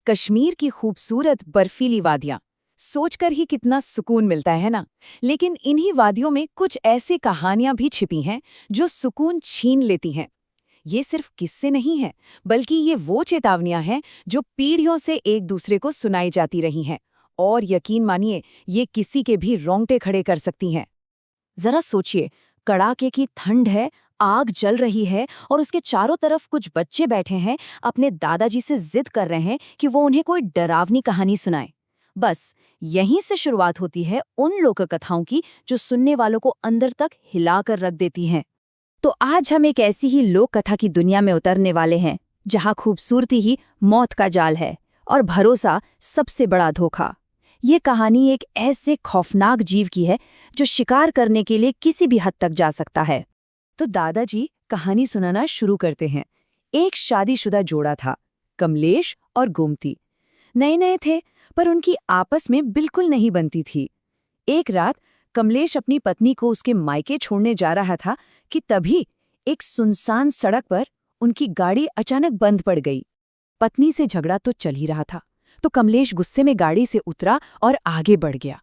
कश्मीर की खूबसूरत बर्फीली वादियां सोचकर ही कितना सुकून मिलता है ना। लेकिन इन्हीं वादियों में कुछ ऐसी कहानियां भी छिपी हैं जो सुकून छीन लेती हैं। ये सिर्फ किस्से नहीं हैं, बल्कि ये वो चेतावनियां हैं जो पीढ़ियों से एक दूसरे को सुनाई जाती रही हैं। और यकीन मानिए, ये किसी के भी रोंगटे खड़े कर सकती हैं। जरा सोचिए, कड़ाके की ठंड है, आग जल रही है और उसके चारों तरफ कुछ बच्चे बैठे हैं, अपने दादाजी से जिद कर रहे हैं कि वो उन्हें कोई डरावनी कहानी सुनाए। बस यहीं से शुरुआत होती है उन लोक कथाओं की जो सुनने वालों को अंदर तक हिला कर रख देती हैं। तो आज हम एक ऐसी ही लोक कथा की दुनिया में उतरने वाले हैं जहां खूबसूरती ही मौत का जाल है और भरोसा सबसे बड़ा धोखा। ये कहानी एक ऐसे खौफनाक जीव की है जो शिकार करने के लिए किसी भी हद तक जा सकता है। तो दादाजी कहानी सुनाना शुरू करते हैं। एक शादीशुदा जोड़ा था, कमलेश और गोमती। नए नए थे, पर उनकी आपस में बिल्कुल नहीं बनती थी। एक रात कमलेश अपनी पत्नी को उसके मायके छोड़ने जा रहा था कि तभी एक सुनसान सड़क पर उनकी गाड़ी अचानक बंद पड़ गई। पत्नी से झगड़ा तो चल ही रहा था, तो कमलेश गुस्से में गाड़ी से उतरा और आगे बढ़ गया।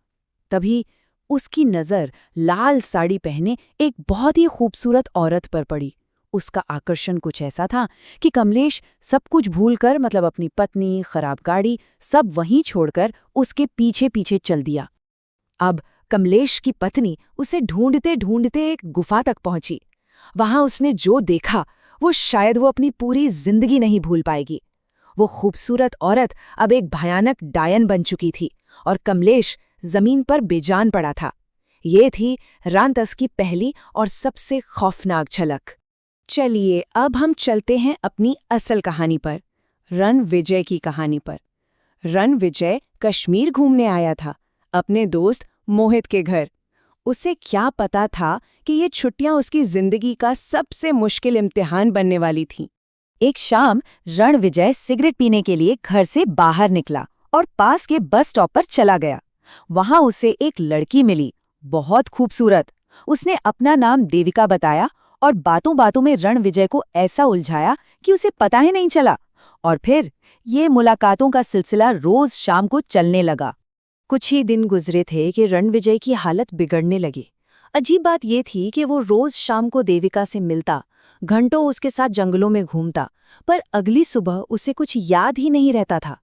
तभी उसकी नज़र लाल साड़ी पहने एक बहुत ही खूबसूरत औरत पर पड़ी। उसका आकर्षण कुछ ऐसा था कि कमलेश सब कुछ भूलकर, मतलब अपनी पत्नी, खराब गाड़ी, सब वहीं छोड़कर उसके पीछे पीछे चल दिया। अब कमलेश की पत्नी उसे ढूंढते ढूंढते एक गुफा तक पहुंची। वहां उसने जो देखा वो शायद वो अपनी पूरी जिंदगी नहीं भूल पाएगी। वो खूबसूरत औरत अब एक भयानक डायन बन चुकी थी और कमलेश जमीन पर बेजान पड़ा था। ये थी रांतस की पहली और सबसे खौफनाक झलक। चलिए अब हम चलते हैं अपनी असल कहानी पर, रणविजय की कहानी पर। रणविजय कश्मीर घूमने आया था, अपने दोस्त मोहित के घर। उसे क्या पता था कि ये छुट्टियां उसकी जिंदगी का सबसे मुश्किल इम्तिहान बनने वाली थीं। एक शाम रणविजय सिगरेट पीने के लिए घर से बाहर निकला और पास के बस स्टॉप पर चला गया। वहां उसे एक लड़की मिली, बहुत खूबसूरत। उसने अपना नाम देविका बताया और बातों बातों में रणविजय को ऐसा उलझाया कि उसे पता ही नहीं चला। और फिर ये मुलाकातों का सिलसिला रोज शाम को चलने लगा। कुछ ही दिन गुजरे थे कि रणविजय की हालत बिगड़ने लगी। अजीब बात ये थी कि वो रोज शाम को देविका से मिलता, घंटों उसके साथ जंगलों में घूमता, पर अगली सुबह उसे कुछ याद ही नहीं रहता था।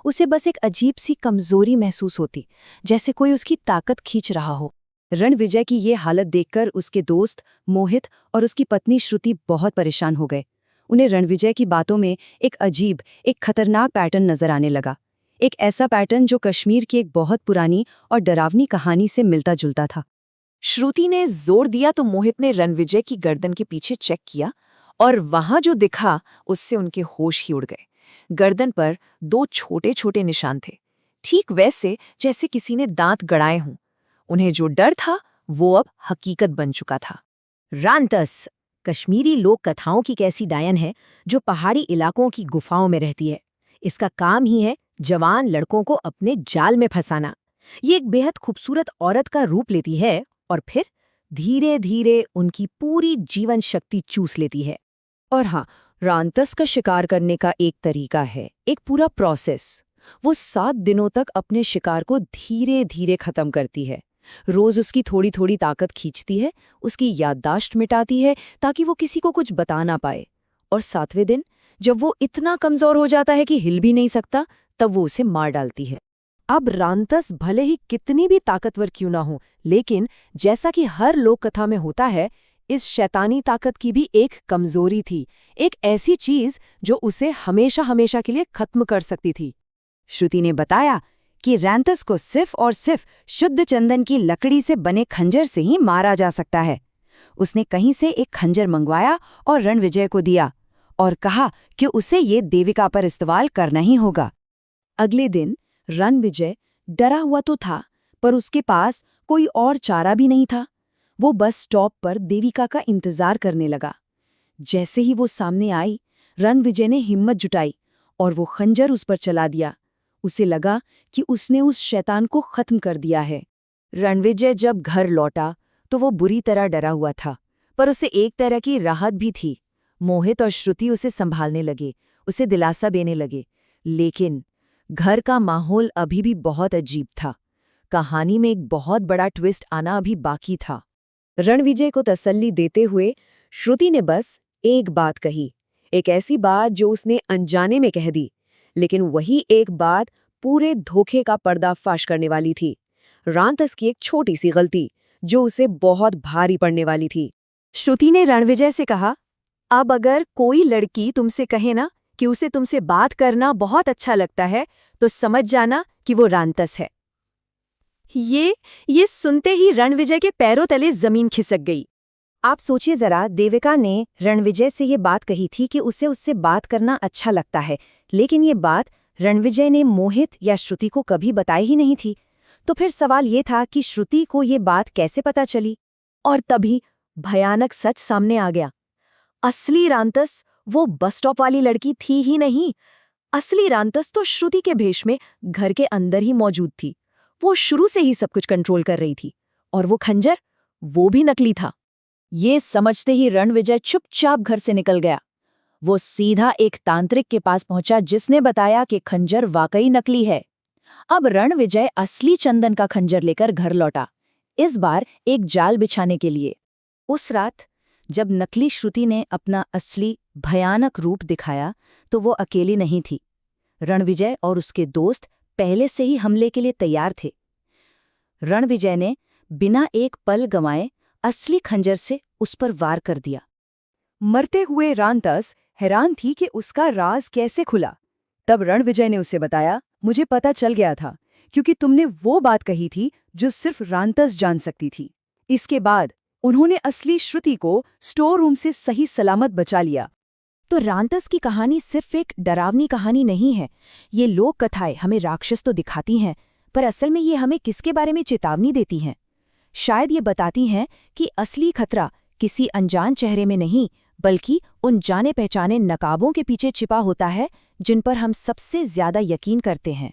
उसे बस एक अजीब सी कमजोरी महसूस होती, जैसे कोई उसकी ताकत खींच रहा हो। रणविजय की ये हालत देखकर उसके दोस्त मोहित और उसकी पत्नी श्रुति बहुत परेशान हो गए। उन्हें रणविजय की बातों में एक अजीब, एक खतरनाक पैटर्न नजर आने लगा। एक ऐसा पैटर्न जो कश्मीर की एक बहुत पुरानी और डरावनी कहानी से मिलता जुलता था। श्रुति ने जोर दिया तो मोहित ने रणविजय की गर्दन के पीछे चेक किया और वहां जो दिखा उससे उनके होश ही उड़ गए। गर्दन पर 2 छोटे छोटे निशान थे, ठीक वैसे जैसे किसी ने दांत गड़ाए हों। उन्हें जो डर था वो अब हकीकत बन चुका था। रांतस कश्मीरी लोक कथाओं की कैसी डायन है जो पहाड़ी इलाकों की गुफाओं में रहती है। इसका काम ही है जवान लड़कों को अपने जाल में फंसाना। ये एक बेहद खूबसूरत औरत का रूप लेती है और फिर धीरे धीरे उनकी पूरी जीवन शक्ति चूस लेती है। और हाँ, रांतस का शिकार करने का एक तरीका है, एक पूरा प्रोसेस। वो 7 दिनों तक अपने शिकार को धीरे धीरे खत्म करती है। रोज उसकी थोड़ी थोड़ी ताकत खींचती है, उसकी याददाश्त मिटाती है ताकि वो किसी को कुछ बता ना पाए। और 7वें दिन जब वो इतना कमजोर हो जाता है कि हिल भी नहीं सकता, तब वो उसे मार डालती है। अब रांतस भले ही कितनी भी ताकतवर क्यों ना हो, लेकिन जैसा कि हर लोक कथा में होता है, इस शैतानी ताकत की भी एक कमजोरी थी, एक ऐसी चीज जो उसे हमेशा हमेशा के लिए खत्म कर सकती थी। श्रुति ने बताया कि रांतस को सिर्फ और सिर्फ शुद्ध चंदन की लकड़ी से बने खंजर से ही मारा जा सकता है। उसने कहीं से एक खंजर मंगवाया और रणविजय को दिया और कहा कि उसे ये देविका पर इस्तेमाल करना ही होगा। अगले दिन रणविजय डरा हुआ तो था, पर उसके पास कोई और चारा भी नहीं था। वो बस स्टॉप पर देविका का इंतजार करने लगा। जैसे ही वो सामने आई, रणविजय ने हिम्मत जुटाई और वो खंजर उस पर चला दिया। उसे लगा कि उसने उस शैतान को खत्म कर दिया है। रणविजय जब घर लौटा तो वो बुरी तरह डरा हुआ था, पर उसे एक तरह की राहत भी थी। मोहित और श्रुति उसे संभालने लगे, उसे दिलासा देने लगे। लेकिन घर का माहौल अभी भी बहुत अजीब था। कहानी में एक बहुत बड़ा ट्विस्ट आना अभी बाकी था। रणविजय को तसल्ली देते हुए श्रुति ने बस एक बात कही, एक ऐसी बात जो उसने अनजाने में कह दी, लेकिन वही एक बात पूरे धोखे का पर्दाफाश करने वाली थी। रांतस की एक छोटी सी गलती जो उसे बहुत भारी पड़ने वाली थी। श्रुति ने रणविजय से कहा, अब अगर कोई लड़की तुमसे कहे ना कि उसे तुमसे बात करना बहुत अच्छा लगता है, तो समझ जाना कि वो रांतस है। ये सुनते ही रणविजय के पैरों तले जमीन खिसक गई। आप सोचिए जरा, देविका ने रणविजय से ये बात कही थी कि उसे उससे बात करना अच्छा लगता है, लेकिन ये बात रणविजय ने मोहित या श्रुति को कभी बताई ही नहीं थी। तो फिर सवाल ये था कि श्रुति को ये बात कैसे पता चली? और तभी भयानक सच सामने आ गया। असली रांतस वो बस स्टॉप वाली लड़की थी ही नहीं। असली रांतस तो श्रुति के भेष में घर के अंदर ही मौजूद थी। वो शुरू से ही सब कुछ कंट्रोल कर रही थी, और वो खंजर, वो भी नकली था। ये समझते ही रणविजय चुपचाप घर से निकल गया। वो सीधा एक तांत्रिक के पास पहुंचा जिसने बताया कि खंजर वाकई नकली है। अब रणविजय असली चंदन का खंजर लेकर घर लौटा, इस बार एक जाल बिछाने के लिए। उस रात जब नकली श्रुति ने अपना असली भयानक रूप दिखाया तो वो अकेली नहीं थी। रणविजय और उसके दोस्त पहले से ही हमले के लिए तैयार थे। रणविजय ने बिना एक पल गंवाए असली खंजर से उस पर वार कर दिया। मरते हुए रांतस हैरान थी कि उसका राज कैसे खुला। तब रणविजय ने उसे बताया, मुझे पता चल गया था, क्योंकि तुमने वो बात कही थी जो सिर्फ रांतस जान सकती थी। इसके बाद उन्होंने असली श्रुति को स्टोर रूम से सही सलामत बचा लिया। तो रांतस की कहानी सिर्फ एक डरावनी कहानी नहीं है। ये लोक कथाएं हमें राक्षस तो दिखाती हैं, पर असल में ये हमें किसके बारे में चेतावनी देती हैं? शायद ये बताती हैं कि असली खतरा किसी अनजान चेहरे में नहीं, बल्कि उन जाने पहचाने नकाबों के पीछे छिपा होता है जिन पर हम सबसे ज्यादा यकीन करते हैं।